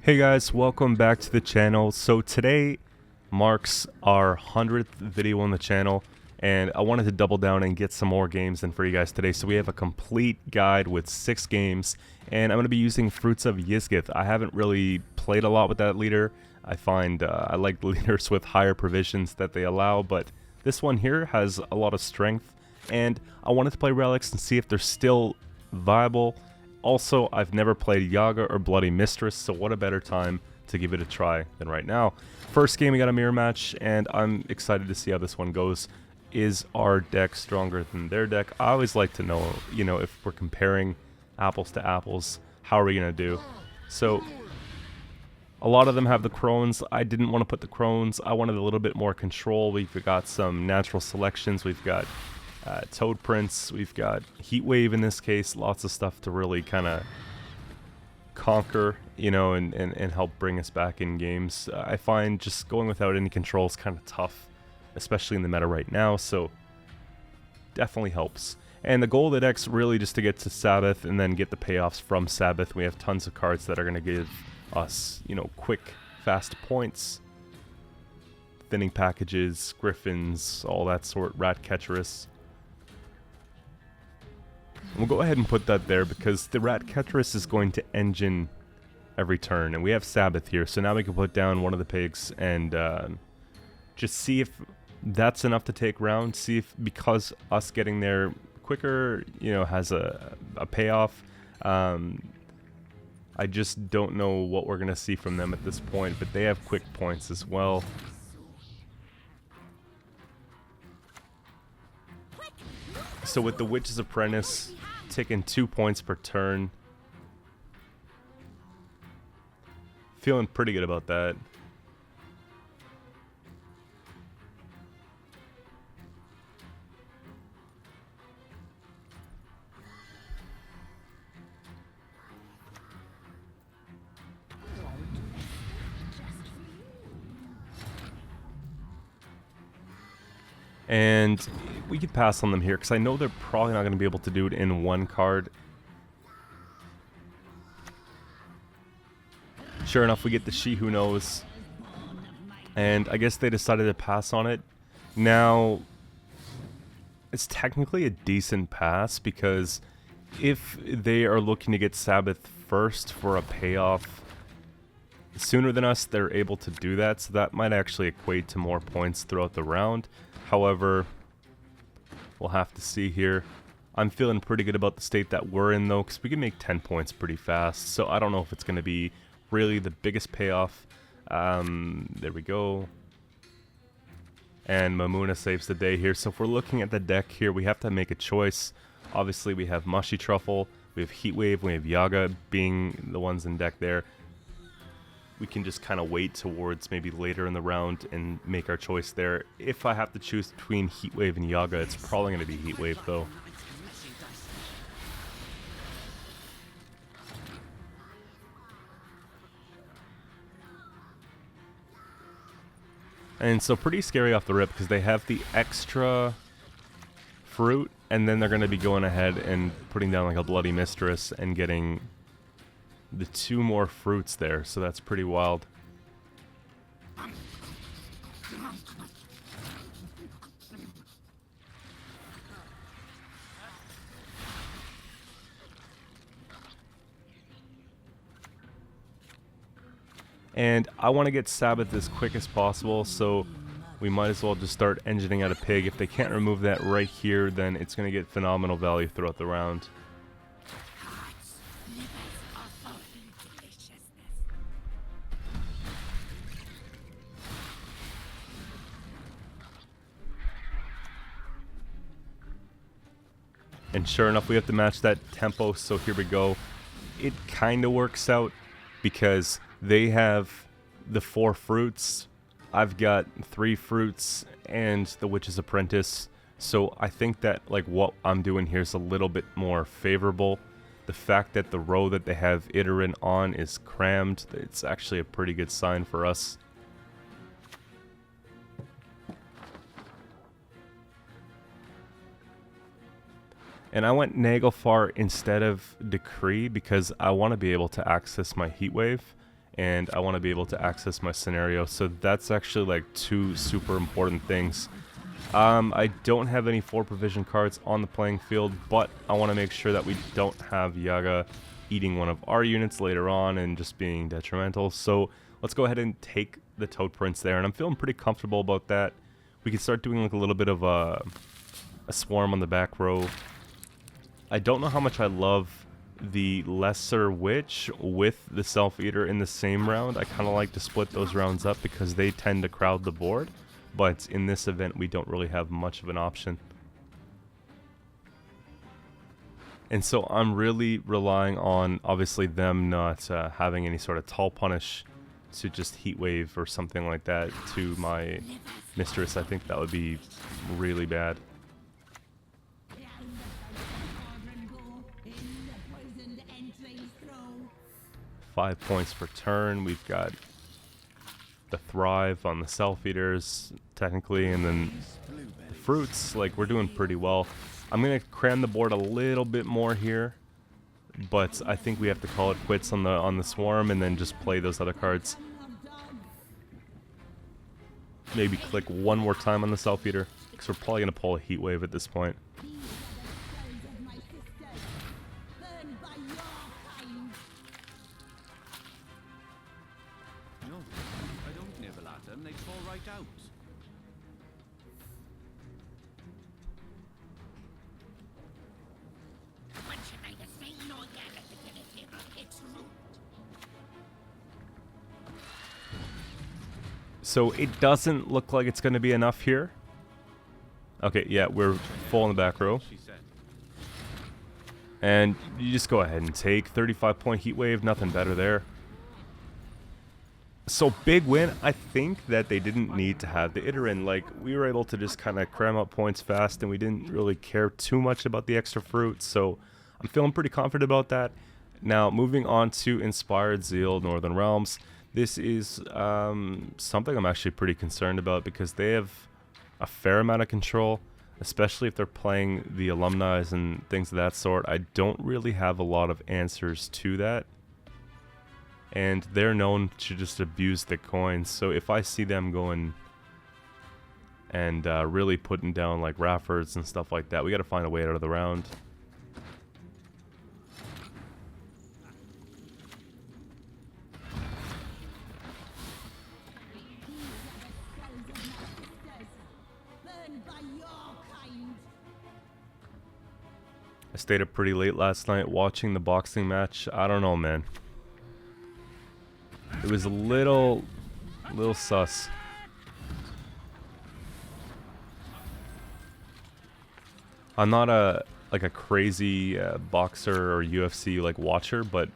Hey guys, welcome back to the channel. So today marks our 100th video on the channel, and I wanted to double down and get some more games in for you guys today. So we have a complete guide with 6 games, and I'm going to be using Fruits of Ysgith. I haven't really played a lot with that leader. I find I like the leaders with higher provisions that they allow, but this one here has a lot of strength, and I wanted to play relics and see if they're still viable. Also, I've never played Yaga or Bloody Mistress, so what a better time to give it a try than right now. First game, we got a mirror match, and I'm excited to see how this one goes. Is our deck stronger than their deck? I always like to know, if we're comparing apples to apples, how are we going to do? So, a lot of them have the Crones. I didn't want to put the Crones. I wanted a little bit more control. We've got some natural selections. We've got Toad Prince, we've got Heat Wave in this case, lots of stuff to really kind of conquer, and help bring us back in games. I find just going without any control is kind of tough, especially in the meta right now, so definitely helps. And the goal of the deck's really just to get to Sabbath and then get the payoffs from Sabbath. We have tons of cards that are going to give us, quick, fast points, thinning packages, griffins, all that sort, Ratcatcherus. We'll go ahead and put that there because the Ratcatcherus is going to engine every turn, and we have Sabbath here, so now we can put down one of the pigs and just see if that's enough to take round, see if because us getting there quicker, has a payoff. I just don't know what we're going to see from them at this point, but they have quick points as well. So with the Witch's Apprentice, taking 2 points per turn. Feeling pretty good about that. And we could pass on them here because I know they're probably not going to be able to do it in one card. Sure enough, we get the She Who Knows. And I guess they decided to pass on it. Now, it's technically a decent pass because if they are looking to get Sabbath first for a payoff sooner than us, they're able to do that. So that might actually equate to more points throughout the round. However, we'll have to see here. I'm feeling pretty good about the state that we're in, though, because we can make 10 points pretty fast. So I don't know if it's going to be really the biggest payoff. There we go. And Mamuna saves the day here. So if we're looking at the deck here, we have to make a choice. Obviously, we have Mushy Truffle, we have Heat Wave, we have Yaga being the ones in deck there. We can just kind of wait towards maybe later in the round and make our choice there. If I have to choose between Heat Wave and Yaga, it's probably going to be Heat Wave though. And so pretty scary off the rip because they have the extra fruit, and then they're going to be going ahead and putting down like a Bloody Mistress and getting the 2 more fruits there, so that's pretty wild. And I want to get Sabbath as quick as possible, so we might as well just start engineering out a pig. If they can't remove that right here, then it's going to get phenomenal value throughout the round. And sure enough, we have to match that tempo, so here we go. It kind of works out because they have the 4 fruits. I've got 3 fruits and the Witch's Apprentice. So I think that like what I'm doing here is a little bit more favorable. The fact that the row that they have Iterin on is crammed, it's actually a pretty good sign for us. And I went Naglfar instead of Decree because I want to be able to access my Heat Wave. and I want to be able to access my scenario. So that's actually like two super important things. I don't have any 4 provision cards on the playing field, but I want to make sure that we don't have Yaga eating one of our units later on and just being detrimental. So let's go ahead and take the Toad Prince there, and I'm feeling pretty comfortable about that. We can start doing like a little bit of a swarm on the back row. I don't know how much I love the Lesser Witch with the Self-Eater in the same round. I kind of like to split those rounds up because they tend to crowd the board. But in this event, we don't really have much of an option. And so I'm really relying on, obviously, them not having any sort of tall punish to just heat wave or something like that to my mistress. I think that would be really bad. 5 points per turn. We've got the Thrive on the Self-Eaters, technically, and then the fruits. Like, we're doing pretty well. I'm going to cram the board a little bit more here, but I think we have to call it quits on the Swarm and then just play those other cards. Maybe click one more time on the Self-Eater, because we're probably going to pull a Heat Wave at this point. So it doesn't look like it's going to be enough here. Okay, yeah, we're full in the back row. And you just go ahead and take 35-point Heat Wave, nothing better there. So big win. I think that they didn't need to have the Iterin. Like, we were able to just kind of cram up points fast, and we didn't really care too much about the extra fruit. So I'm feeling pretty confident about that. Now, moving on to Inspired Zeal, Northern Realms. This is something I'm actually pretty concerned about because they have a fair amount of control, especially if they're playing the alumni and things of that sort. I don't really have a lot of answers to that. And they're known to just abuse the coins. So if I see them going and really putting down like Raffords and stuff like that, we got to find a way out of the round. I stayed up pretty late last night watching the boxing match. I don't know, man. It was a little sus. I'm not a crazy boxer or UFC like watcher, but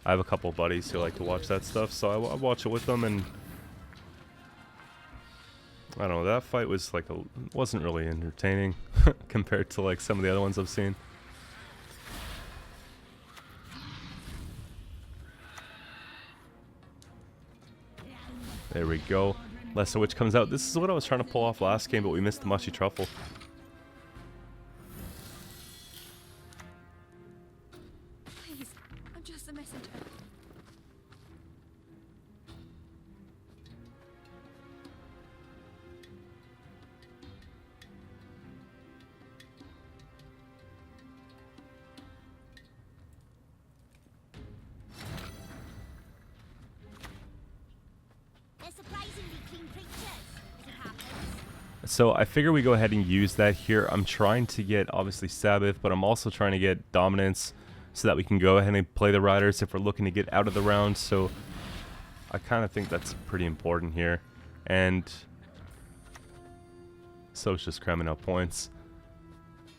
I have a couple buddies who like to watch that stuff, so I watch it with them, and I don't know, that fight was like wasn't really entertaining compared to like some of the other ones I've seen. There we go. Lesser Witch comes out. This is what I was trying to pull off last game, but we missed the Mushy Truffle. Please, I'm just a messenger. So I figure we go ahead and use that here. I'm trying to get, obviously, Sabbath, but I'm also trying to get Dominance so that we can go ahead and play the Riders if we're looking to get out of the round. So I kind of think that's pretty important here. And so it's just cramming out points.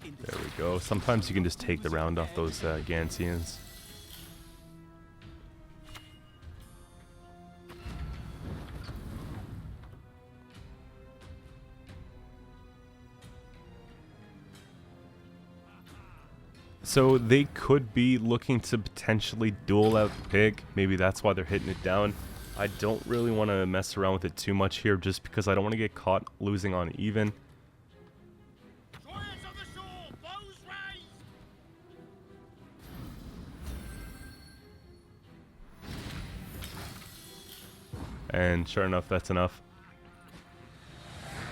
There we go. Sometimes you can just take the round off those Gantians. So they could be looking to potentially duel out the pig. Maybe that's why they're hitting it down. I don't really want to mess around with it too much here just because I don't want to get caught losing on even. And sure enough, that's enough.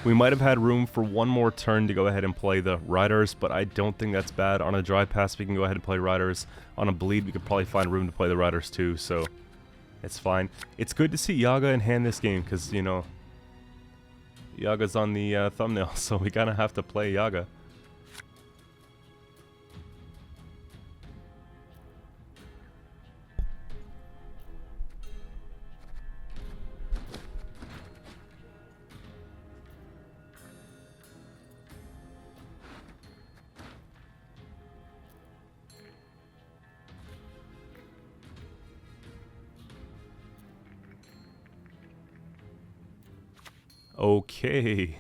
We might have had room for one more turn to go ahead and play the Riders, but I don't think that's bad. On a dry pass, we can go ahead and play Riders. On a bleed, we could probably find room to play the Riders too, so it's fine. It's good to see Yaga in hand this game, because, you know, Yaga's on the thumbnail, so we gotta have to play Yaga. Okay,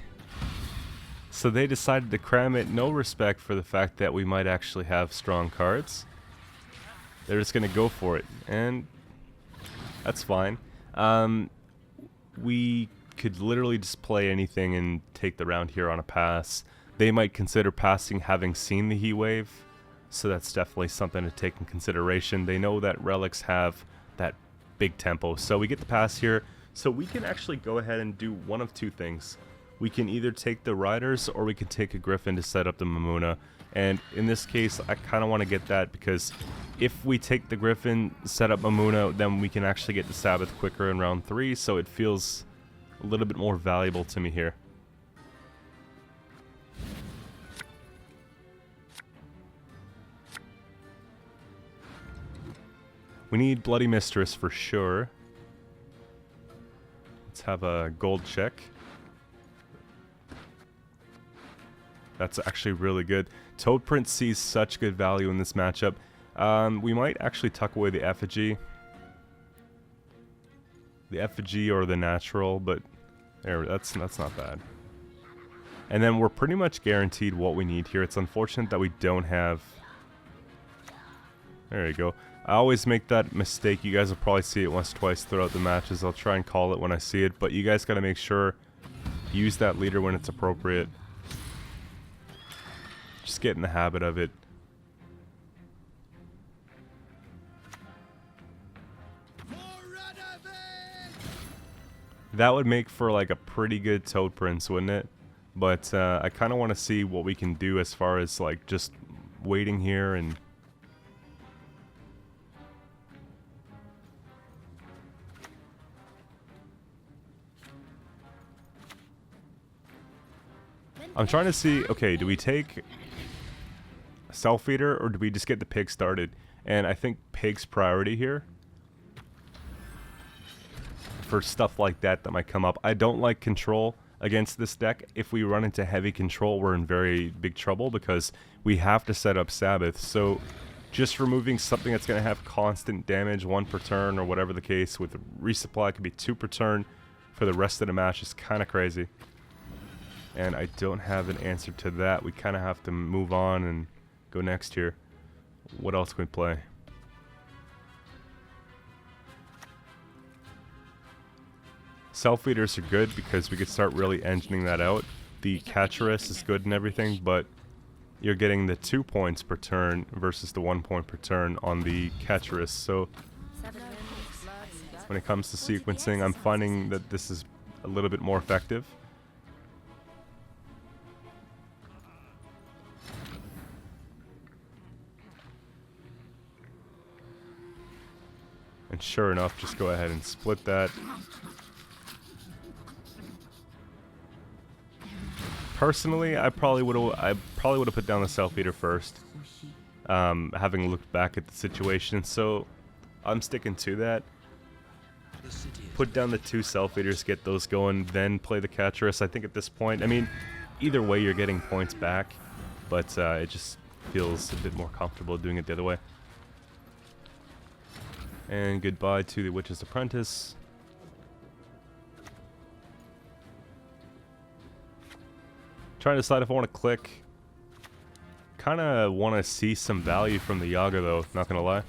so they decided to cram it, no respect for the fact that we might actually have strong cards. They're just going to go for it, and that's fine. We could literally just play anything and take the round here on a pass. They might consider passing having seen the heat wave, so that's definitely something to take in consideration. They know that relics have that big tempo, so we get the pass here. So we can actually go ahead and do one of two things. We can either take the Riders or we can take a Griffin to set up the Mamuna. And in this case, I kind of want to get that because if we take the Griffin, set up Mamuna, then we can actually get the Sabbath quicker in round 3. So it feels a little bit more valuable to me here. We need Bloody Mistress for sure. Let's have a gold check. That's actually really good. Toad Prince sees such good value in this matchup. We might actually tuck away the effigy. The effigy or the natural, but there, that's not bad. And then we're pretty much guaranteed what we need here. It's unfortunate that we don't have... There you go. I always make that mistake. You guys will probably see it once or twice throughout the matches. I'll try and call it when I see it, but you guys got to make sure use that leader when it's appropriate. Just get in the habit of it. That would make for like a pretty good Toad Prince, wouldn't it? But I kind of want to see what we can do as far as like just waiting here and... I'm trying to see, okay, do we take Self-Feeder or do we just get the pig started? And I think pig's priority here for stuff like that that might come up. I don't like control against this deck. If we run into heavy control, we're in very big trouble because we have to set up Sabbath. So just removing something that's going to have constant damage, 1 per turn or whatever the case, with resupply it could be 2 per turn for the rest of the match is kind of crazy. And I don't have an answer to that. We kind of have to move on and go next here. What else can we play? Self-feeders are good because we could start really engineering that out. The Catcheress is good and everything, but you're getting the 2 points per turn versus the 1 point per turn on the Catcheress. So when it comes to sequencing, I'm finding that this is a little bit more effective. And sure enough, just go ahead and split that. Personally, I probably would have put down the Self-Eater first, having looked back at the situation. So I'm sticking to that. Put down the 2 Self-Eaters, get those going, then play the Catcheress. I think at this point, I mean, either way you're getting points back, but it just feels a bit more comfortable doing it the other way. And goodbye to the Witch's Apprentice. Trying to decide if I want to click. Kind of want to see some value from the Yaga though, not gonna lie.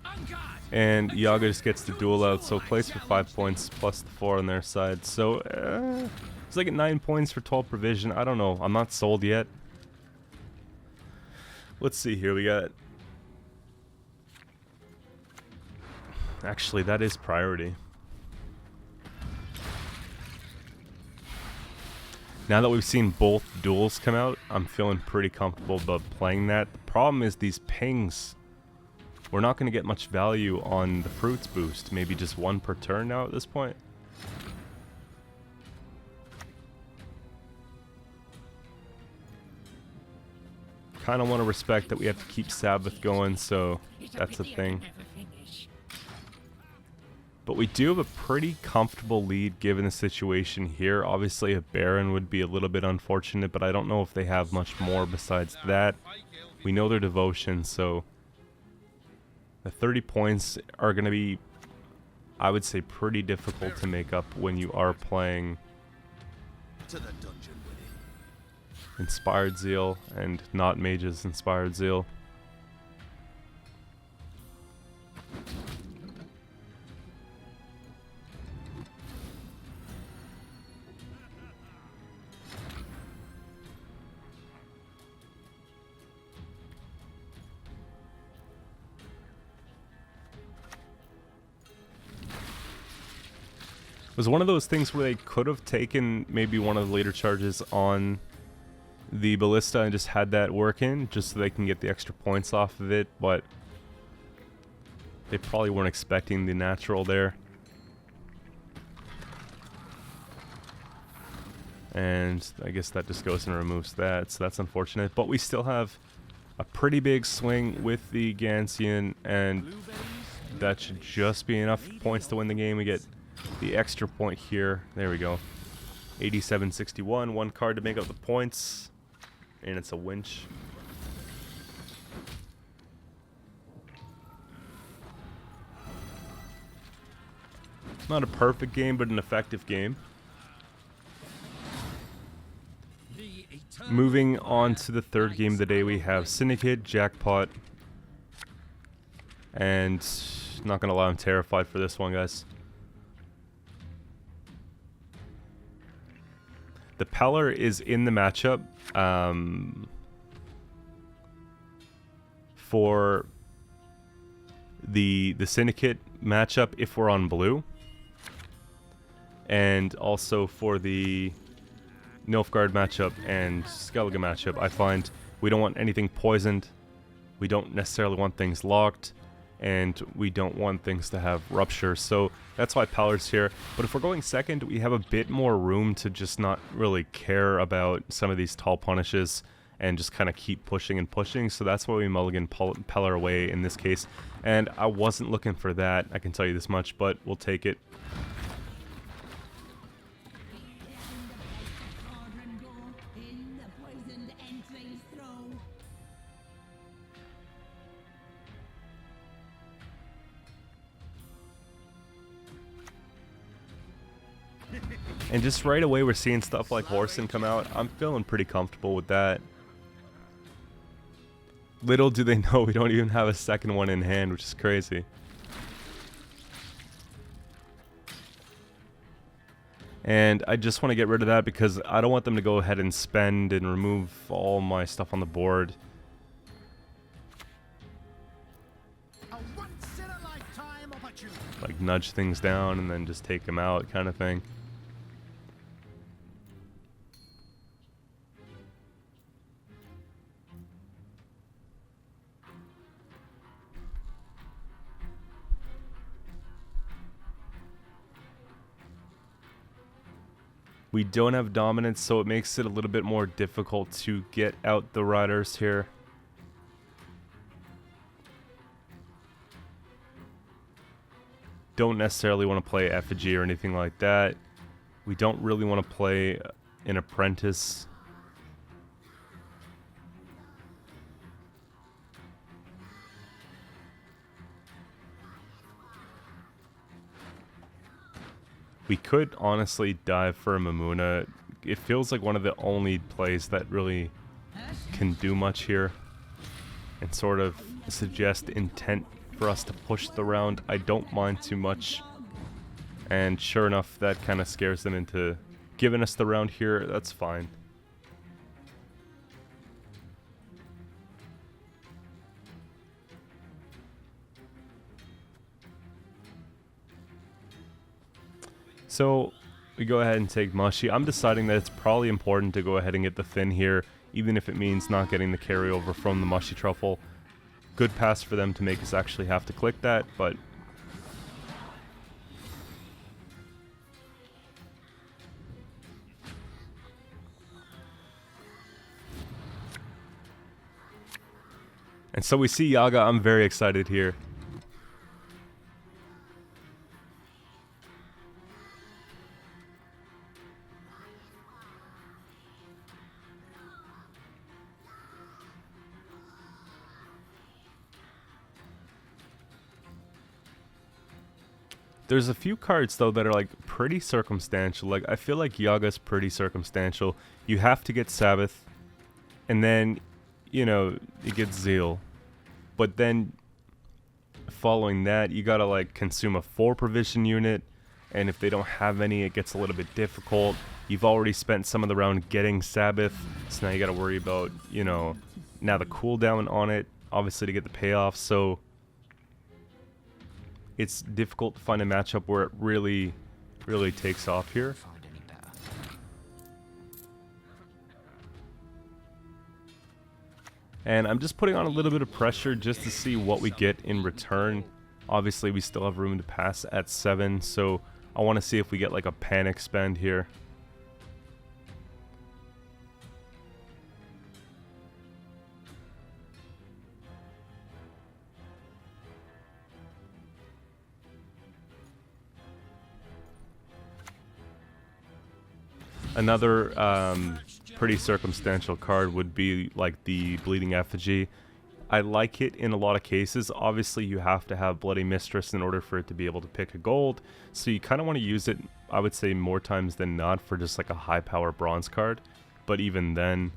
On guard! And Yaga just gets the duel out, so plays for 5 points plus the 4 on their side. So it's like at 9 points for 12 provision. I don't know. I'm not sold yet. Let's see here. We got... Actually, that is priority. Now that we've seen both duels come out, I'm feeling pretty comfortable about playing that. The problem is these pings. We're not going to get much value on the fruits boost. Maybe just 1 per turn now at this point. Kind of want to respect that we have to keep Sabbath going, so that's a thing. But we do have a pretty comfortable lead given the situation here. Obviously a Baron would be a little bit unfortunate, but I don't know if they have much more besides that. We know their devotion, so the 30 points are going to be, I would say, pretty difficult to make up when you are playing Inspired Zeal and not Mage's Inspired Zeal. It was one of those things where they could have taken maybe one of the later charges on the ballista and just had that work in, just so they can get the extra points off of it, but they probably weren't expecting the natural there. And I guess that just goes and removes that, so that's unfortunate. But we still have a pretty big swing with the Gansian, and that should just be enough points to win the game. We get the extra point here. There we go. 87-61. 1 card to make up the points. And it's a winch. Not a perfect game, but an effective game. Moving on to the third game of the day, we have Syndicate, Jackpot. And not gonna lie, I'm terrified for this one, guys. The Peller is in the matchup for the Syndicate matchup if we're on blue, and also for the Nilfgaard matchup and Skellige matchup. I find we don't want anything poisoned, we don't necessarily want things locked, and we don't want things to have rupture, so that's why Peller's here. But if we're going second, we have a bit more room to just not really care about some of these tall punishes and just kind of keep pushing and pushing, so that's why we mulligan Peller away in this case. And I wasn't looking for that, I can tell you this much, but we'll take it. And just right away we're seeing stuff like Horson come out. I'm feeling pretty comfortable with that. Little do they know we don't even have a second one in hand, which is crazy. And I just want to get rid of that because I don't want them to go ahead and spend and remove all my stuff on the board. Like nudge things down and then just take them out kind of thing. We don't have dominance, so it makes it a little bit more difficult to get out the riders here. Don't necessarily want to play effigy or anything like that. We don't really want to play an apprentice. We could honestly dive for a Mamuna. It feels like one of the only plays that really can do much here and sort of suggest intent for us to push the round, I don't mind too much. And sure enough, that kind of scares them into giving us the round here. That's fine. So we go ahead and take Mushy. I'm deciding that it's probably important to go ahead and get the Thin here, even if it means not getting the carryover from the Mushy Truffle. Good pass for them to make us actually have to click that, but and so we see Yaga. I'm very excited here. There's a few cards though that are like pretty circumstantial. Like I feel like Yaga's pretty circumstantial. You have to get Sabbath, and then, you know, you get Zeal. But then following that, you gotta like consume a 4 provision unit, and if they don't have any, it gets a little bit difficult. You've already spent some of the round getting Sabbath, so now you gotta worry about, you know, now the cooldown on it, obviously to get the payoff. So it's difficult to find a matchup where it really takes off here. And I'm just putting on a little bit of pressure just to see what we get in return. Obviously, we still have room to pass at 7, so I want to see if we get like a panic spend here. Another pretty circumstantial card would be like the Bleeding Effigy. I like it in a lot of cases. Obviously, you have to have Bloody Mistress in order for it to be able to pick a gold. So you kind of want to use it, I would say, more times than not for just like a high power bronze card. But even then,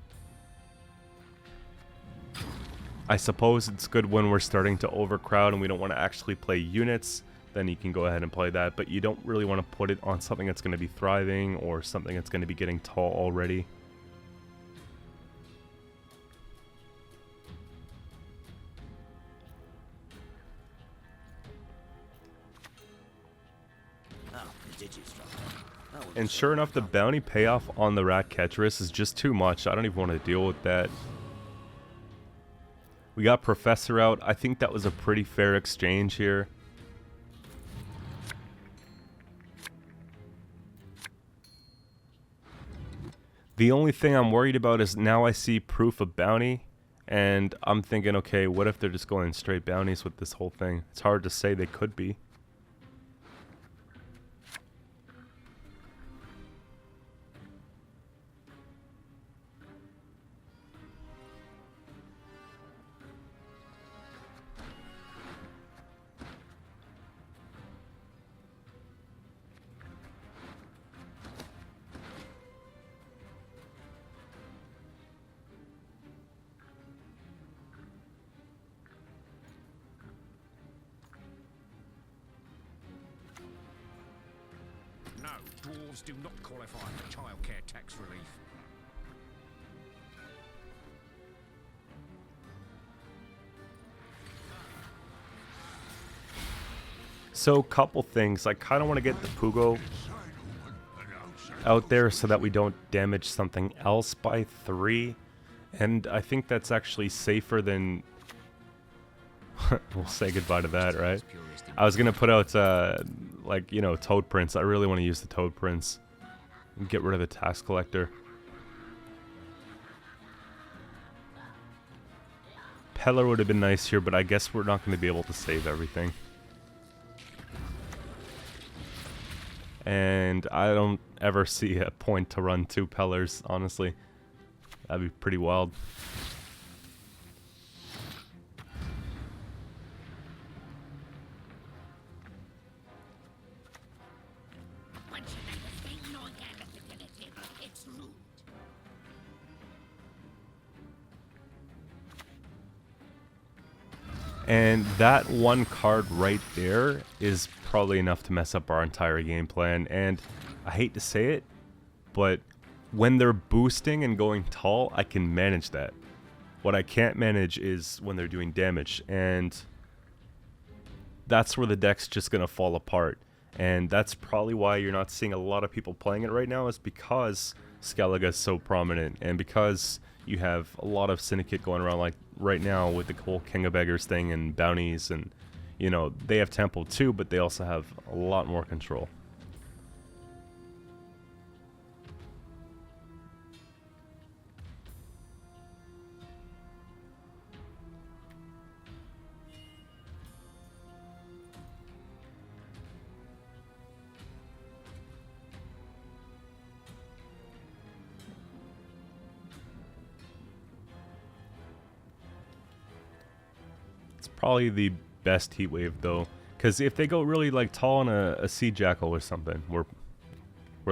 I suppose it's good when we're starting to overcrowd and we don't want to actually play units. Then you can go ahead and play that, but you don't really want to put it on something that's going to be thriving or something that's going to be getting tall already. And sure enough, the bounty payoff on the Rat Catcheress is just too much. I don't even want to deal with that. We got Professor out. I think that was a pretty fair exchange here. The only thing I'm worried about is now I see proof of bounty, and I'm thinking, okay, what if they're just going straight bounties with this whole thing? It's hard to say. They could be. No, dwarves do not qualify for childcare tax relief. So, couple things. I kind of want to get the Pugo out there so that we don't damage something else by 3. And I think that's actually safer than... we'll say goodbye to that, right? I was going to put out, like, you know, Toad Prince. I really want to use the Toad Prince and get rid of the Tax Collector. Peller would have been nice here, but I guess we're not going to be able to save everything. And I don't ever see a point to run 2 Pellers, honestly. That'd be pretty wild. And that one card right there is probably enough to mess up our entire game plan. And I hate to say it, but when they're boosting and going tall, I can manage that. What I can't manage is when they're doing damage, and that's where the deck's just going to fall apart. And that's probably why you're not seeing a lot of people playing it right now, is because Skellige is so prominent, and because you have a lot of Syndicate going around like right now with the whole King of Beggars thing and bounties, and you know, they have tempo too, but they also have a lot more control. Probably the best heat wave though, because if they go really like tall on a sea jackal or something, we're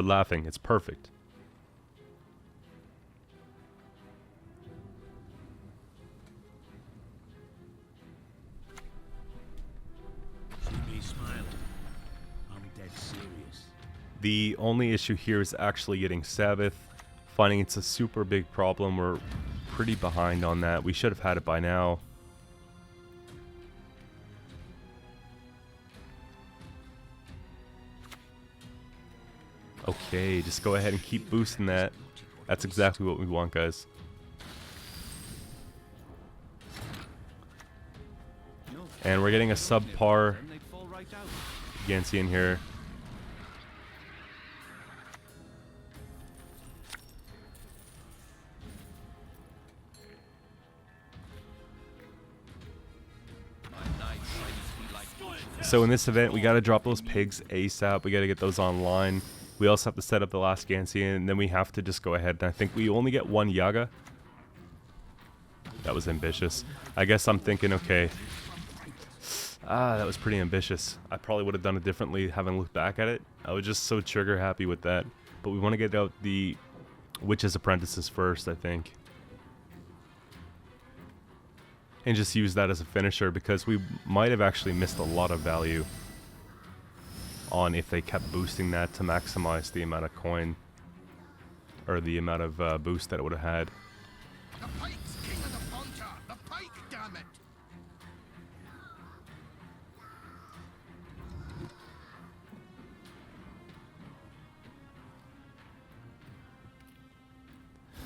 laughing. It's perfect. See me smile. I'm dead serious. The only issue here is actually getting Sabbath. Finding it's a super big problem. We're pretty behind on that. We should have had it by now. Okay, just go ahead and keep boosting that. That's exactly what we want, guys. And we're getting a subpar Gansey in here. So in this event, we got to drop those pigs ASAP. We got to get those online. We also have to set up the last Gansey, and then we have to just go ahead. And I think we only get one Yaga. That was ambitious. I guess I'm thinking, okay. That was pretty ambitious. I probably would have done it differently having looked back at it. I was just so trigger happy with that. But we want to get out the Witch's Apprentices first, I think. And just use that as a finisher, because we might have actually missed a lot of value on if they kept boosting that to maximize the amount of coin or the amount of boost that it would have had. The pike's king of the ponta! The pike, damn it!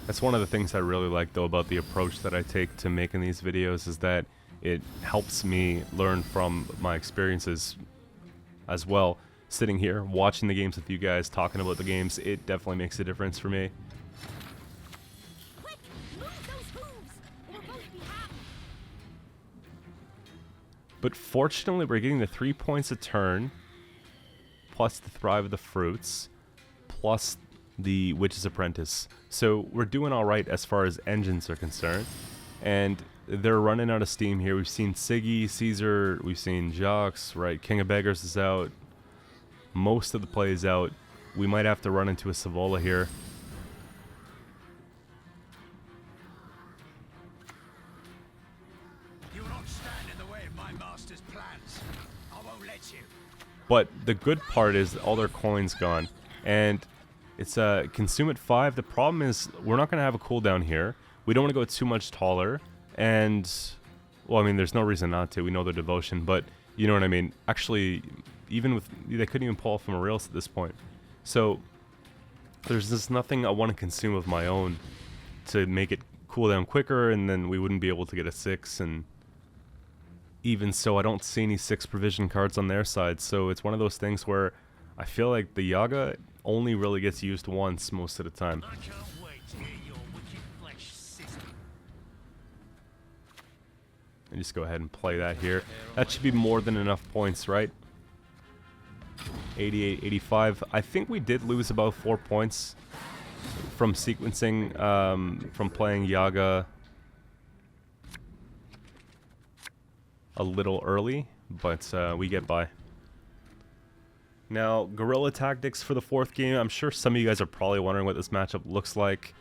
That's one of the things I really like though about the approach that I take to making these videos, is that it helps me learn from my experiences as well. Sitting here, watching the games with you guys, talking about the games, it definitely makes a difference for me. Quick, move those hooves. It'll both be happy. But fortunately, we're getting the 3 points a turn, plus the Thrive of the Fruits, plus the Witch's Apprentice. So we're doing alright as far as engines are concerned. And they're running out of steam here. We've seen Siggy, Caesar, we've seen Jacques, right? King of Beggars is out. Most of the play is out. We might have to run into a Savola here. You will not stand in the way of my master's plans. I won't let you. But the good part is all their coins gone. And it's consume at 5. The problem is we're not going to have a cooldown here. We don't want to go too much taller. And, well, I mean, there's no reason not to. We know their devotion, but you know what I mean. Actually, even with, they couldn't even pull off from a rails at this point. So there's just nothing I want to consume of my own to make it cool down quicker, and then we wouldn't be able to get a 6. And even so, I don't see any 6 provision cards on their side. So it's one of those things where I feel like the Yaga only really gets used once most of the time. I can't wait to hear your wicked flesh sizzle. And just go ahead and play that here. That should be more than enough points, right? 88, 85. I think we did lose about 4 points from sequencing, from playing Yaga a little early, but we get by. Now, Guerilla tactics for the 4th game. I'm sure some of you guys are probably wondering what this matchup looks like.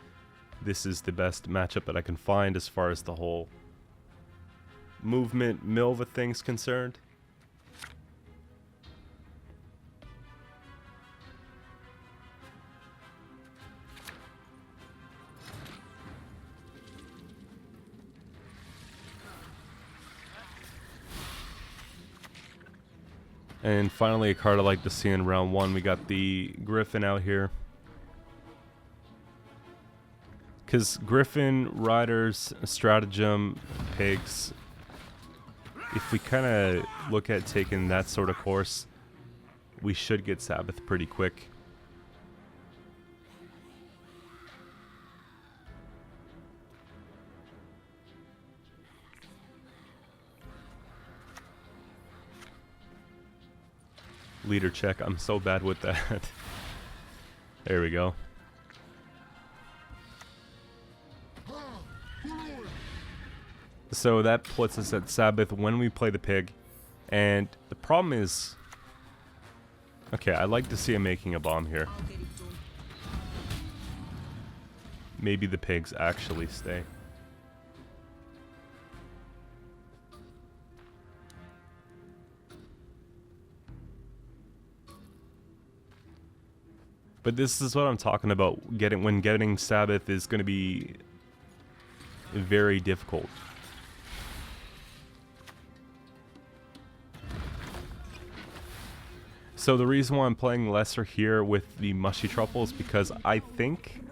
This is the best matchup that I can find as far as the whole movement Milva thing's concerned. And finally, a card I like to see in round 1. We got the Griffin out here. Because Griffin, Riders, Stratagem, Pigs, if we kind of look at taking that sort of course, we should get Sabbath pretty quick. Leader check. I'm so bad with that. There we go. So that puts us at Sabbath when we play the pig. And the problem is... Okay, I'd like to see him making a bomb here. Maybe the pigs actually stay. But this is what I'm talking about. When getting Sabbath is going to be very difficult. So the reason why I'm playing lesser here with the Mushy Truffle is because I think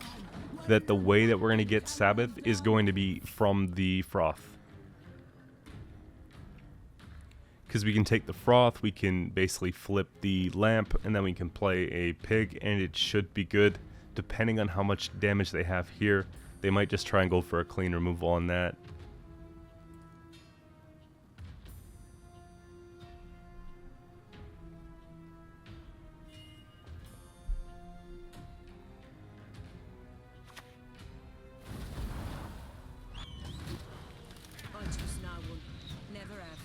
that the way that we're going to get Sabbath is going to be from the Froth. Because we can take the Froth, we can basically flip the lamp, and then we can play a pig, and it should be good. Depending on how much damage they have here, they might just try and go for a clean removal on that. I choose now one. Never have.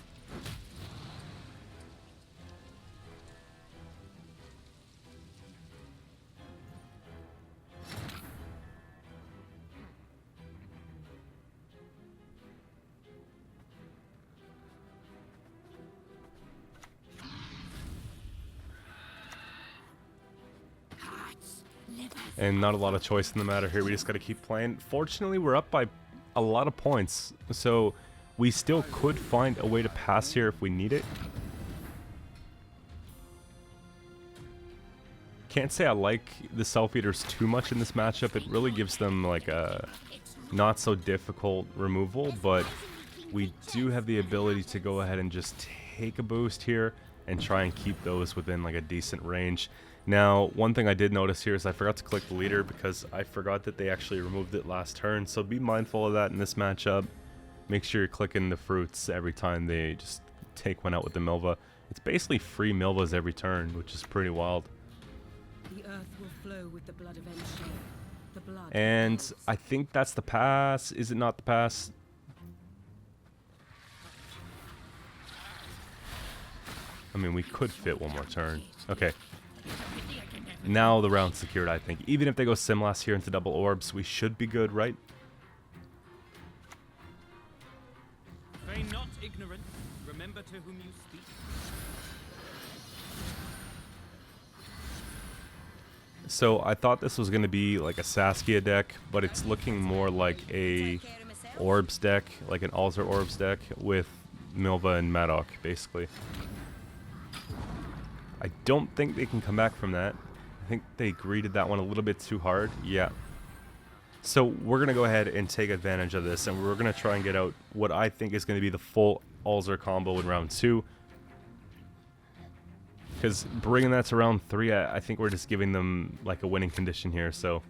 And not a lot of choice in the matter here. We just got to keep playing. Fortunately, we're up by a lot of points. So we still could find a way to pass here if we need it. Can't say I like the Self-Eaters too much in this matchup. It really gives them like a not so difficult removal. But we do have the ability to go ahead and just take a boost here and try and keep those within like a decent range. Now, one thing I did notice here is I forgot to click the leader because I forgot that they actually removed it last turn. So be mindful of that in this matchup. Make sure you're clicking the fruits every time they just take one out with the Milva. It's basically free Milvas every turn, which is pretty wild. The earth will flow with the blood of Enshay. The blood. And I think that's the pass. Is it not the pass? I mean, we could fit one more turn. Okay. Now the round's secured, I think. Even if they go Simlas here into double orbs, we should be good, right? Feign not ignorant. Remember to whom you speak. So I thought this was going to be like a Saskia deck, but it's looking more like a Orbs deck, like an Alzur Orbs deck with Milva and Madoc, basically. I don't think they can come back from that. I think they greeted that one a little bit too hard. Yeah. So we're going to go ahead and take advantage of this, and we're going to try and get out what I think is going to be the full Alzur combo in round 2. Because bringing that to round 3, I think we're just giving them like a winning condition here, so...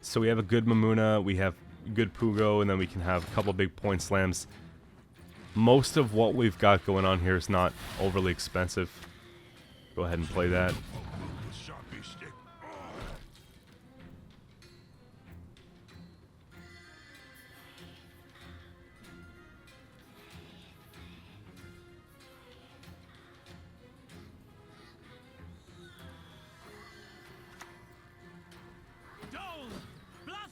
So we have a good Mamuna, we have good Pugo, and then we can have a couple big point slams. Most of what we've got going on here is not overly expensive. Go ahead and play that. Dole! Bluff!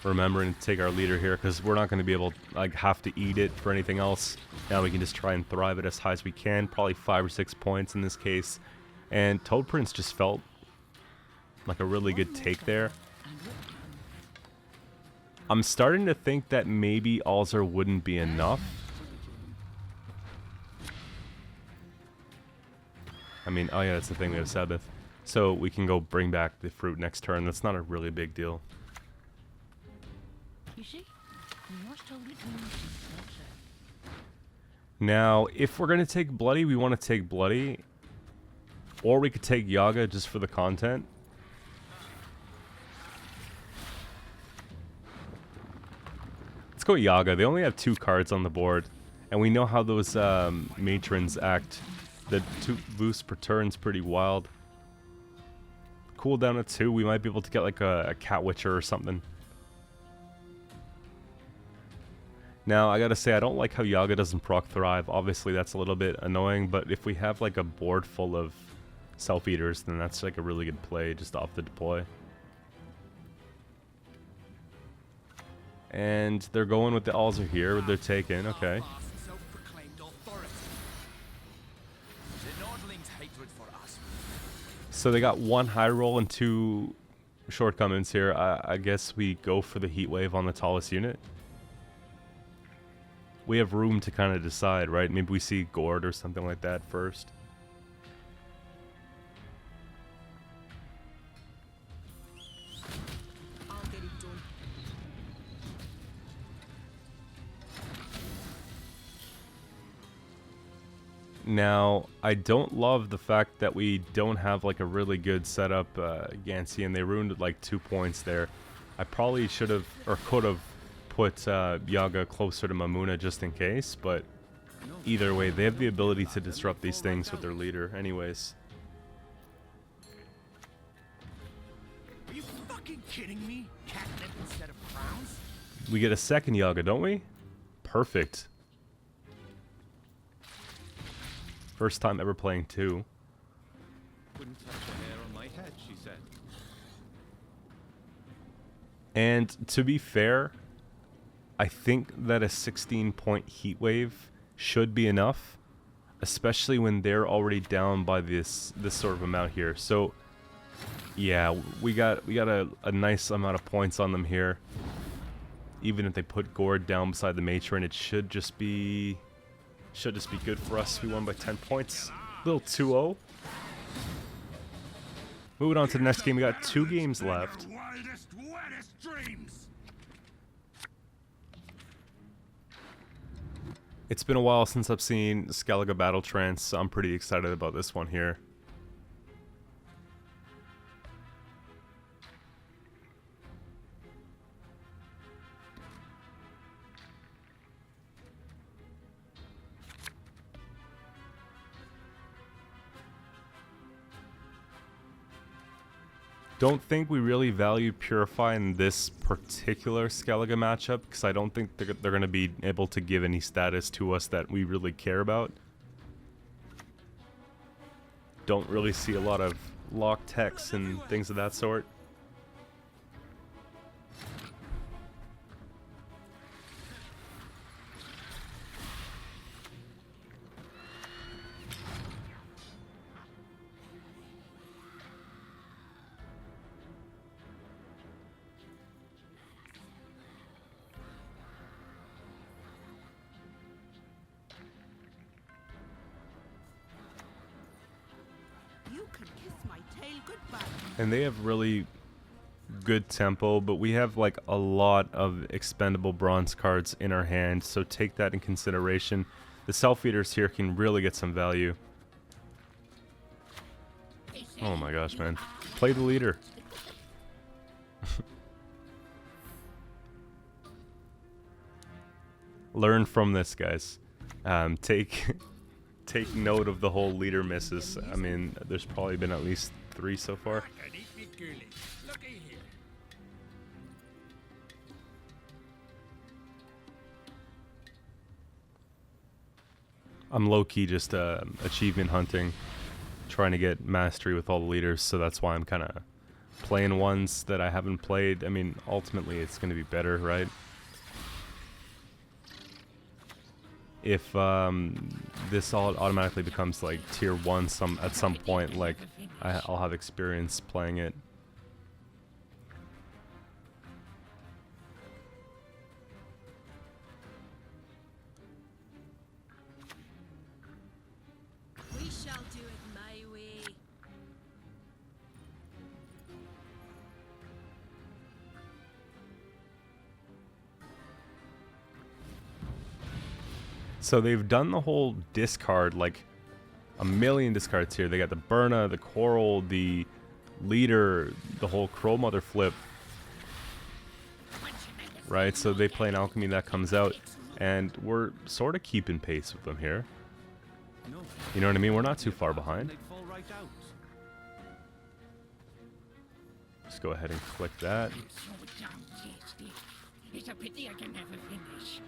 remembering to take our leader here, because we're not going to be able to like have to eat it for anything else. Now we can just try and thrive it as high as we can, probably 5 or 6 points in this case. And Toad Prince just felt like a really good take there. I'm starting to think that maybe Alzar wouldn't be enough. I mean, oh yeah, that's the thing, we have Sabbath. So we can go bring back the fruit next turn. That's not a really big deal. You see? Yours told it means that's it. Now, if we're going to take Bloody, we want to take Bloody. Or we could take Yaga just for the content. Let's go Yaga. They only have 2 cards on the board. And we know how those matrons act. The 2 boosts per turn's pretty wild. Cooldown at 2. We might be able to get like a Cat Witcher or something. Now, I gotta say, I don't like how Yaga doesn't proc Thrive. Obviously, that's a little bit annoying. But if we have like a board full of Self-Eaters, then that's like a really good play just off the deploy. And they're going with the Alzar here. They're taking, okay. So they got 1 high roll and 2 shortcomings here. I guess we go for the heat wave on the tallest unit. We have room to kind of decide, right? Maybe we see Gord or something like that first. I'll get it done. Now, I don't love the fact that we don't have like a really good setup Yancy, and they ruined like 2 points there. I probably should have or could have put Yaga closer to Mamuna just in case, but either way, they have the ability to disrupt these things with their leader anyways. Are you fucking kidding me? Catnip instead of crowns? We get a second Yaga, don't we? Perfect. First time ever playing 2. Wouldn't touch a hair on my head, she said. And to be fair, I think that a 16-point heat wave should be enough, especially when they're already down by this sort of amount here. So yeah, we got a nice amount of points on them here. Even if they put Gord down beside the matron, it should just be good for us. We won by 10 points. Little 2-0. Moving on to the next game, we got 2 games left. Wildest, wettest dreams. It's been a while since I've seen Skellige Battle Trance, so I'm pretty excited about this one here. Don't think we really value Purify in this particular Skellige matchup, because I don't think they're going to be able to give any status to us that we really care about. Don't really see a lot of locked techs and things of that sort. You can kiss my tail goodbye. And they have really good tempo, but we have like a lot of expendable bronze cards in our hand, so take that in consideration. The Self-Eaters here can really get some value. Oh my gosh, man. Play the leader. Learn from this, guys. Take note of the whole leader misses. I mean, there's probably been at least 3 so far. I'm low-key just achievement hunting, trying to get mastery with all the leaders, so that's why I'm kind of playing ones that I haven't played. I mean, ultimately it's going to be better, right? If this all automatically becomes like tier 1 at some point, like I'll have experience playing it. We shall do it my way. So they've done the whole discard, like a million discards here. They got the Burna, the Coral, the Leader, the whole Crow Mother flip. Right, so they play an Alchemy that comes out, and we're sort of keeping pace with them here. You know what I mean? We're not too far behind. They'd fall right out. Just go ahead and click that. It's so damn tasty. It's a pity I can never finish.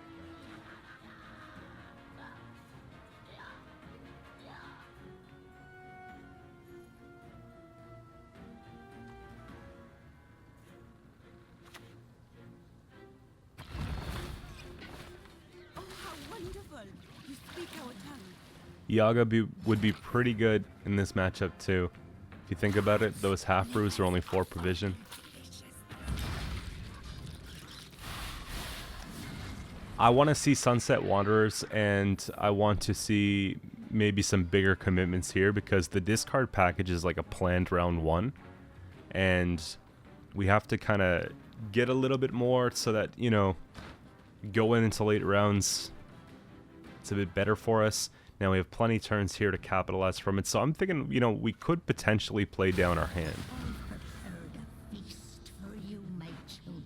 Oh, how wonderful! You speak our tongue. Yaga would be pretty good in this matchup too. If you think about it, those half brews are only 4 provision. I want to see Sunset Wanderers, and I want to see maybe some bigger commitments here, because the discard package is like a planned round 1, and we have to kind of get a little bit more so that, you know, going into late rounds, it's a bit better for us. Now we have plenty turns here to capitalize from it, so I'm thinking, you know, we could potentially play down our hand. I prepared a feast for you, my children.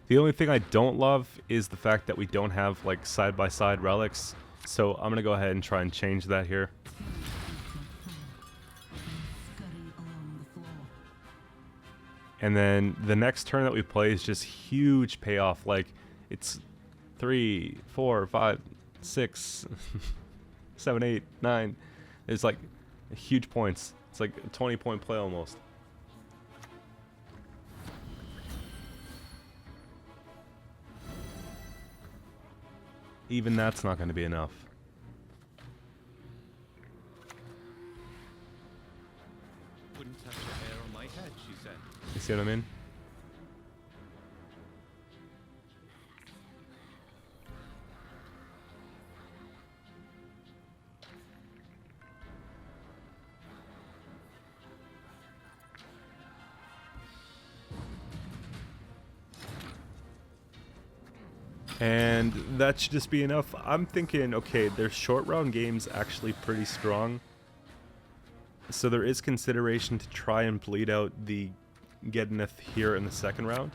The only thing I don't love is the fact that we don't have like side-by-side relics, so I'm gonna go ahead and try and change that here. And then the next turn that we play is just huge payoff. Like, it's 3, 4, 5, 6, 7, 8, 9. It's like huge points. It's like a 20-point play almost. Even that's not going to be enough. Wouldn't touch a hair on my head, she said. You see what I mean? And that should just be enough. I'm thinking, okay, their short round game's actually pretty strong. So there is consideration to try and bleed out the Gedneth here in the second round.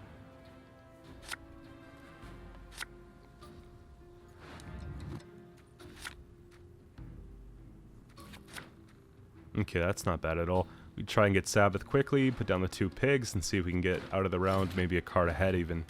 Okay, that's not bad at all. We try and get Sabbath quickly, put down the 2 pigs, and see if we can get out of the round, maybe a card ahead even.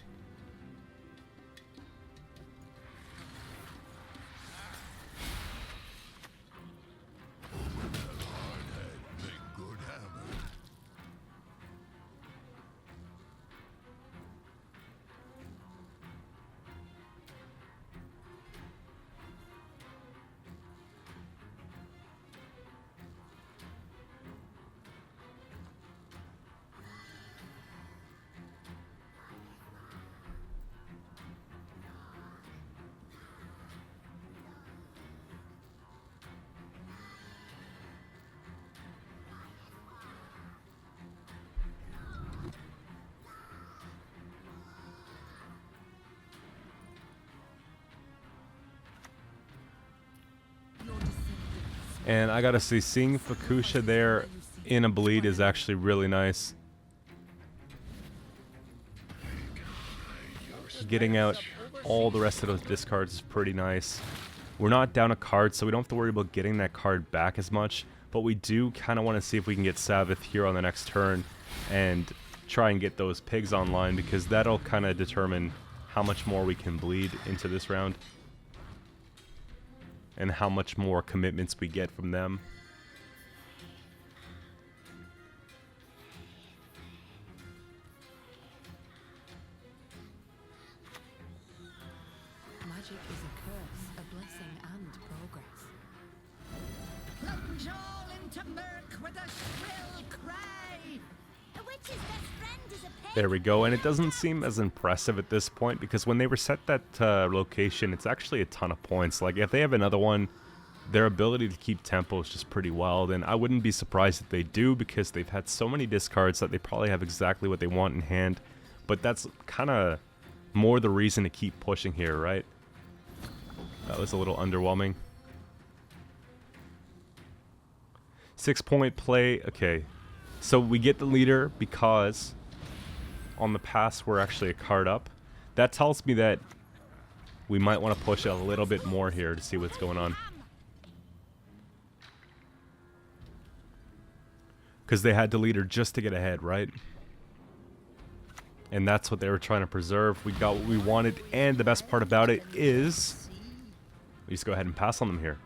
And I gotta say, seeing Fukusha there in a bleed is actually really nice. Getting out all the rest of those discards is pretty nice. We're not down a card, so we don't have to worry about getting that card back as much. but we do kind of want to see if we can get Sabbath here on the next turn and try and get those pigs online, because that'll kind of determine how much more we can bleed into this round and how much more commitments we get from them. Magic is a curse, a blessing, and progress. Plunge all into murk with a shrill cry. A witch's best friend is a pig. There we go, and it doesn't seem as impressive at this point, because when they reset that location, it's actually a ton of points. Like, if they have another one, their ability to keep tempo is just pretty wild, and I wouldn't be surprised if they do, because they've had so many discards that they probably have exactly what they want in hand. But that's kind of more the reason to keep pushing here, right? That was a little underwhelming. 6-point play. Okay, so we get the leader because on the pass we're actually a card up. That tells me that we might want to push a little bit more here to see what's going on, because they had the leader just to get ahead, right? And that's what they were trying to preserve. We got what we wanted, and the best part about it is we just go ahead and pass on them here.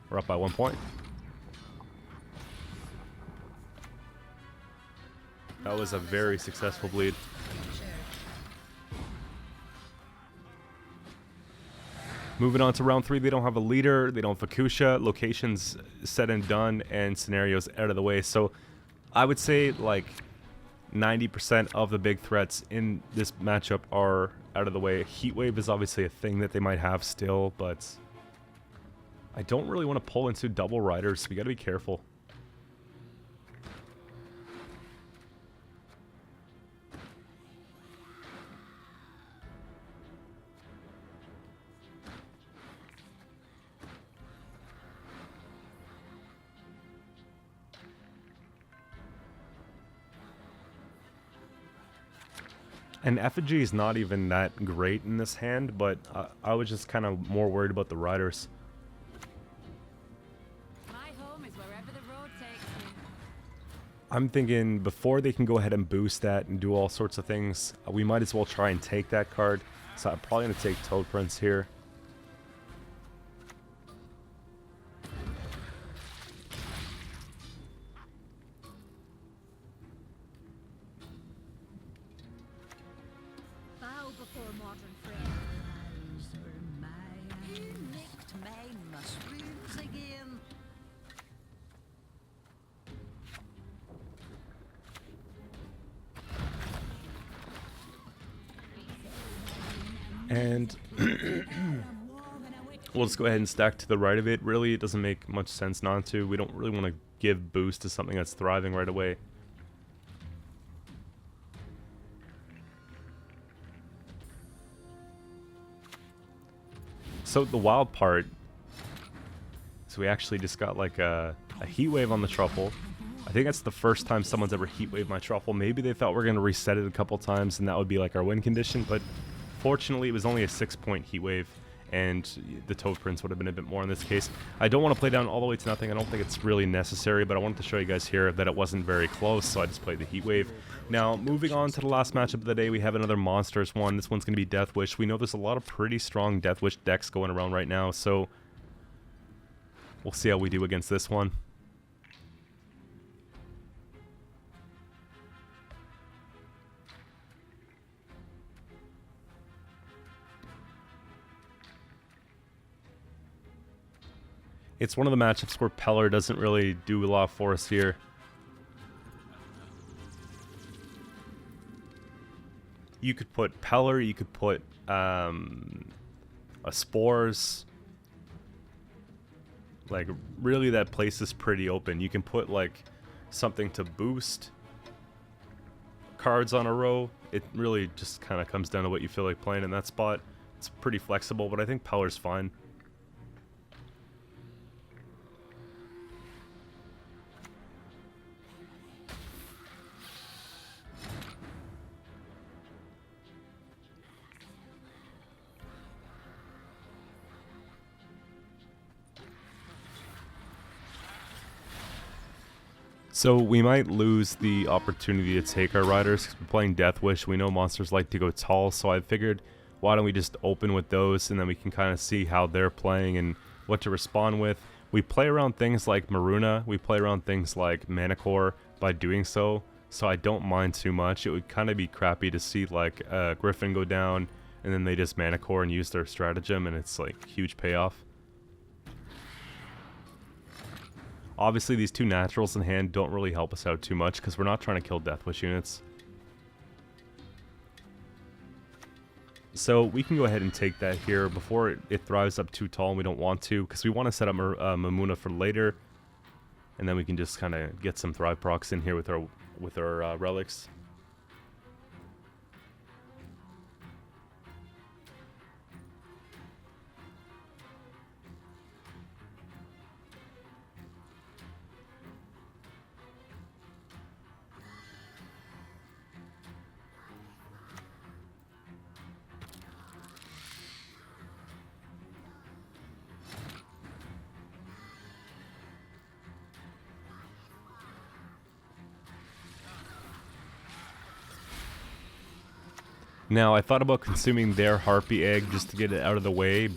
We're up by 1 point. That was a very successful bleed. Moving on to round 3, they don't have a leader, they don't have Fukusha, locations set and done, and scenarios out of the way. So I would say like 90% of the big threats in this matchup are out of the way. Heatwave is obviously a thing that they might have still, but I don't really want to pull into double riders, so we gotta be careful. And Effigy is not even that great in this hand, but I was just kind of more worried about the riders. My home is wherever the road takes me. I'm thinking before they can go ahead and boost that and do all sorts of things, we might as well try and take that card. So I'm probably going to take Toad Prince here. Bow before modern friend. Nicked my mushrooms again. And we'll just go ahead and stack to the right of it. Really, it doesn't make much sense not to. We don't really want to give boost to something that's thriving right away. So the wild part is we actually just got like a heat wave on the truffle. I think that's the first time someone's ever heat waved my truffle. Maybe they thought we're going to reset it a couple times and that would be like our win condition, but fortunately it was only a 6-point heat wave, and the Toad Prince would have been a bit more in this case. I don't want to play down all the way to nothing. I don't think it's really necessary, but I wanted to show you guys here that it wasn't very close, so I just played the heat wave. Now, moving on to the last matchup of the day, we have another Monsters one. This one's going to be Death Wish. We know there's a lot of pretty strong Death Wish decks going around right now, so we'll see how we do against this one. It's one of the matchups where Peller doesn't really do a lot for us here. You could put Peller, you could put a Spores. Like, really that place is pretty open. You can put like something to boost cards on a row. It really just kind of comes down to what you feel like playing in that spot. It's pretty flexible, but I think Peller's fine. So we might lose the opportunity to take our riders because we're playing Death Wish. We know monsters like to go tall, so I figured why don't we just open with those and then we can kind of see how they're playing and what to respond with. We play around things like Maruna, we play around things like Manicore by doing so I don't mind too much. It would kind of be crappy to see like Griffin go down and then they just Manicore and use their stratagem and it's like huge payoff. Obviously these two naturals in hand don't really help us out too much because we're not trying to kill Death Wish units. So we can go ahead and take that here before it thrives up too tall and we don't want to because we want to set up Mamuna for later. And then we can just kind of get some Thrive procs in here with our relics. Now, I thought about consuming their Harpy Egg just to get it out of the way,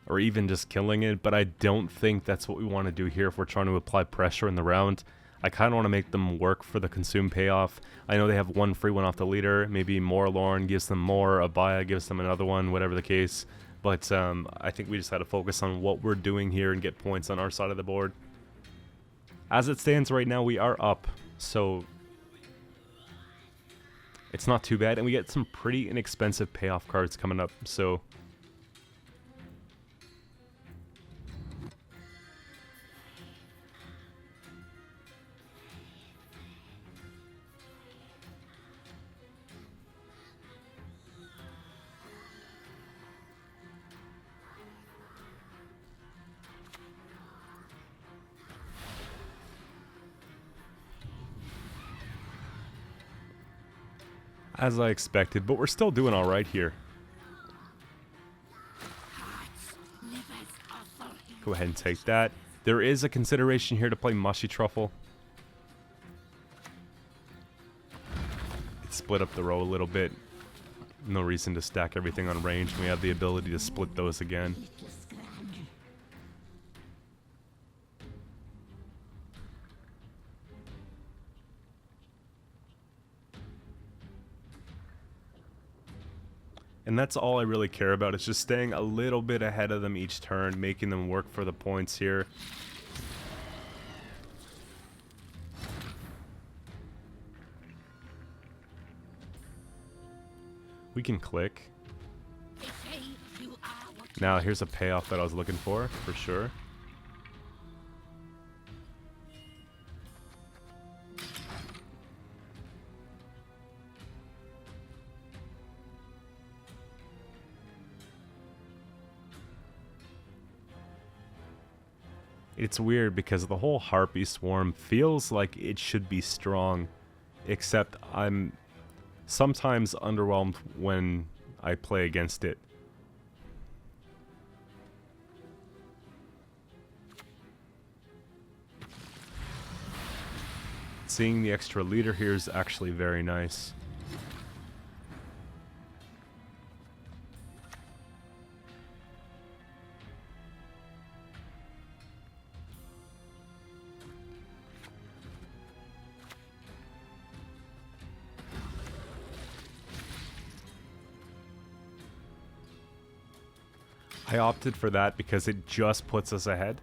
or even just killing it, but I don't think that's what we want to do here if we're trying to apply pressure in the round. I kind of want to make them work for the consume payoff. I know they have one free one off the leader, maybe more Lauren gives them more, Abaya gives them another one, whatever the case, but I think we just had to focus on what we're doing here and get points on our side of the board. As it stands right now, we are up, so it's not too bad, and we get some pretty inexpensive payoff cards coming up, so as I expected, but we're still doing alright here. Go ahead and take that. There is a consideration here to play Mushy Truffle. It split up the row a little bit. No reason to stack everything on range. We have the ability to split those again. And that's all I really care about, is just staying a little bit ahead of them each turn, making them work for the points here. We can click. Now here's a payoff that I was looking for sure. It's weird because the whole Harpy Swarm feels like it should be strong, except I'm sometimes underwhelmed when I play against it. Seeing the extra leader here is actually very nice. I opted for that because it just puts us ahead.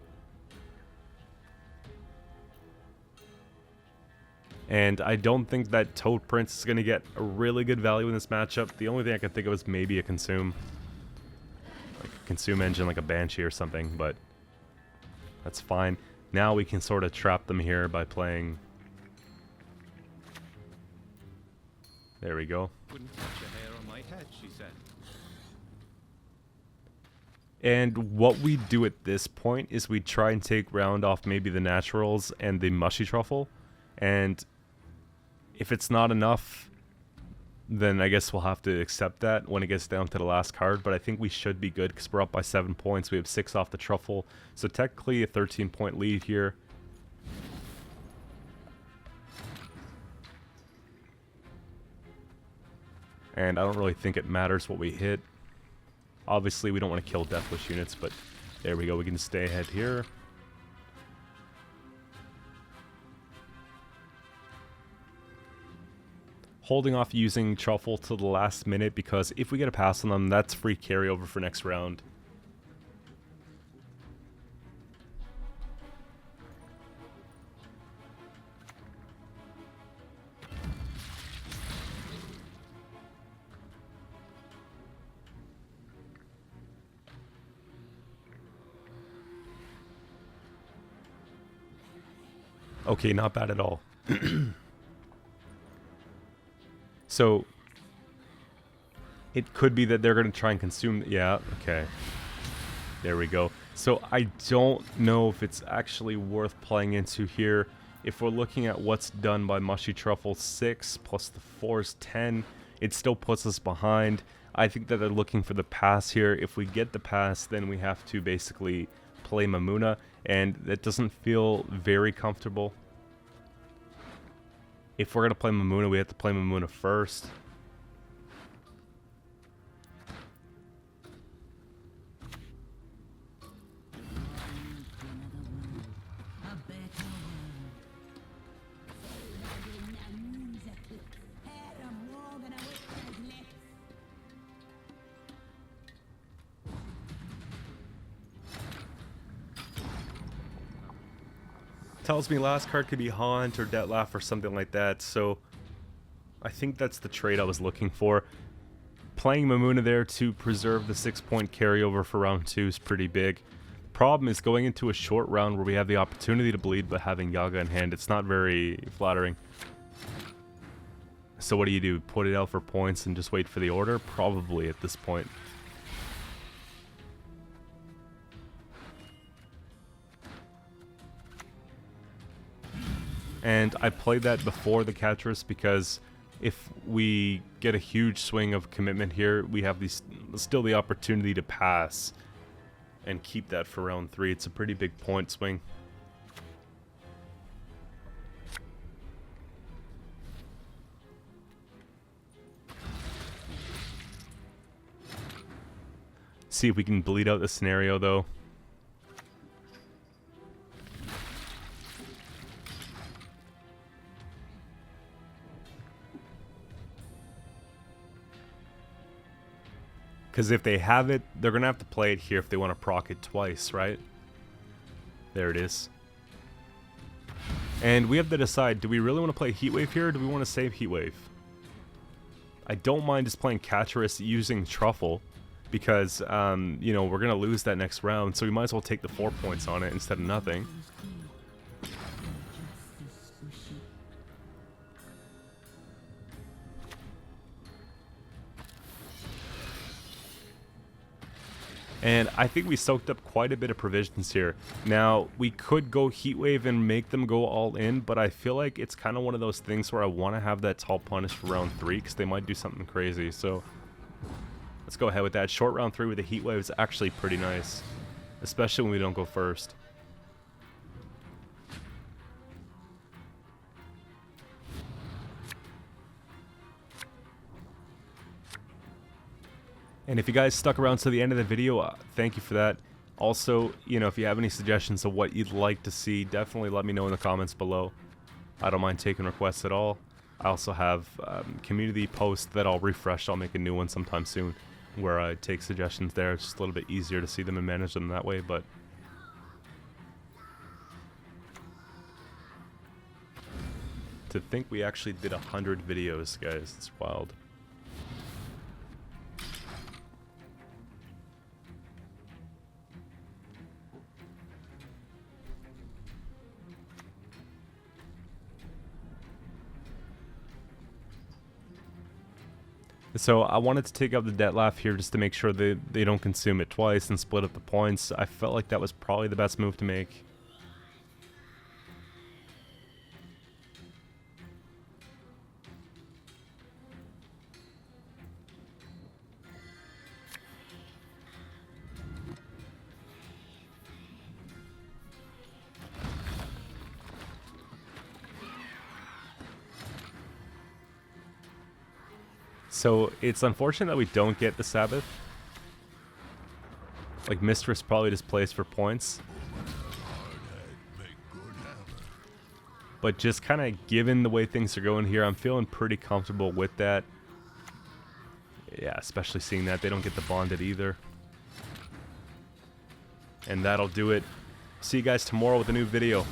And I don't think that Toad Prince is going to get a really good value in this matchup. The only thing I could think of is maybe a consume. Like a consume engine, like a Banshee or something, but that's fine. Now we can sort of trap them here by playing... There we go. Wouldn't touch a hair on my head, she said. And what we do at this point is we try and take round off maybe the naturals and the Mushy Truffle. And if it's not enough, then I guess we'll have to accept that when it gets down to the last card. But I think we should be good because we're up by 7 points. We have 6 off the Truffle. So technically a 13-point lead here. and I don't really think it matters what we hit. Obviously, we don't want to kill Deathwish units, but there we go. We can stay ahead here. Holding off using Truffle till the last minute, because if we get a pass on them, that's free carryover for next round. Okay, not bad at all. So, it could be that they're going to try and consume... Yeah, okay. There we go. So, I don't know if it's actually worth playing into here. If we're looking at what's done by Mushy Truffle, 6 plus the 4 is 10. It still puts us behind. I think that they're looking for the pass here. If we get the pass, then we have to basically play Mamuna, and that doesn't feel very comfortable. If we're going to play Mamuna, we have to play Mamuna first. Tells me last card could be Haunt or Detlef or something like that, so I think that's the trade I was looking for. Playing Mamuna there to preserve the 6-point carryover for round 2 is pretty big. Problem is going into a short round where we have the opportunity to bleed, but having Yaga in hand, it's not very flattering. So what do? Put it out for points and just wait for the order? Probably at this point. And I played that before the Catchers because if we get a huge swing of commitment here, we have still the opportunity to pass and keep that for round 3. It's a pretty big point swing. See if we can bleed out the scenario though. Because if they have it, they're going to have to play it here if they want to proc it twice, right? There it is. And we have to decide, do we really want to play Heatwave here, or do we want to save Heatwave? I don't mind just playing Catcherus using Truffle, because, you know, we're going to lose that next round, so we might as well take the 4 points on it instead of nothing. And I think we soaked up quite a bit of provisions here. Now, we could go Heatwave and make them go all in, but I feel like it's kind of one of those things where I want to have that tall punish for round 3, because they might do something crazy. So, let's go ahead with that. Short round 3 with the Heatwave is actually pretty nice, especially when we don't go first. And if you guys stuck around to the end of the video, thank you for that. Also, you know, if you have any suggestions of what you'd like to see, definitely let me know in the comments below. I don't mind taking requests at all. I also have community posts that I'll refresh. I'll make a new one sometime soon where I take suggestions there. It's just a little bit easier to see them and manage them that way, but... to think we actually did 100 videos, guys, it's wild. So I wanted to take out the Detlef here just to make sure that they don't consume it twice and split up the points. I felt like that was probably the best move to make. So it's unfortunate that we don't get the Sabbath. Like, Mistress probably just plays for points. But just kind of given the way things are going here, I'm feeling pretty comfortable with that. Yeah, especially seeing that they don't get the bonded either. And that'll do it. See you guys tomorrow with a new video.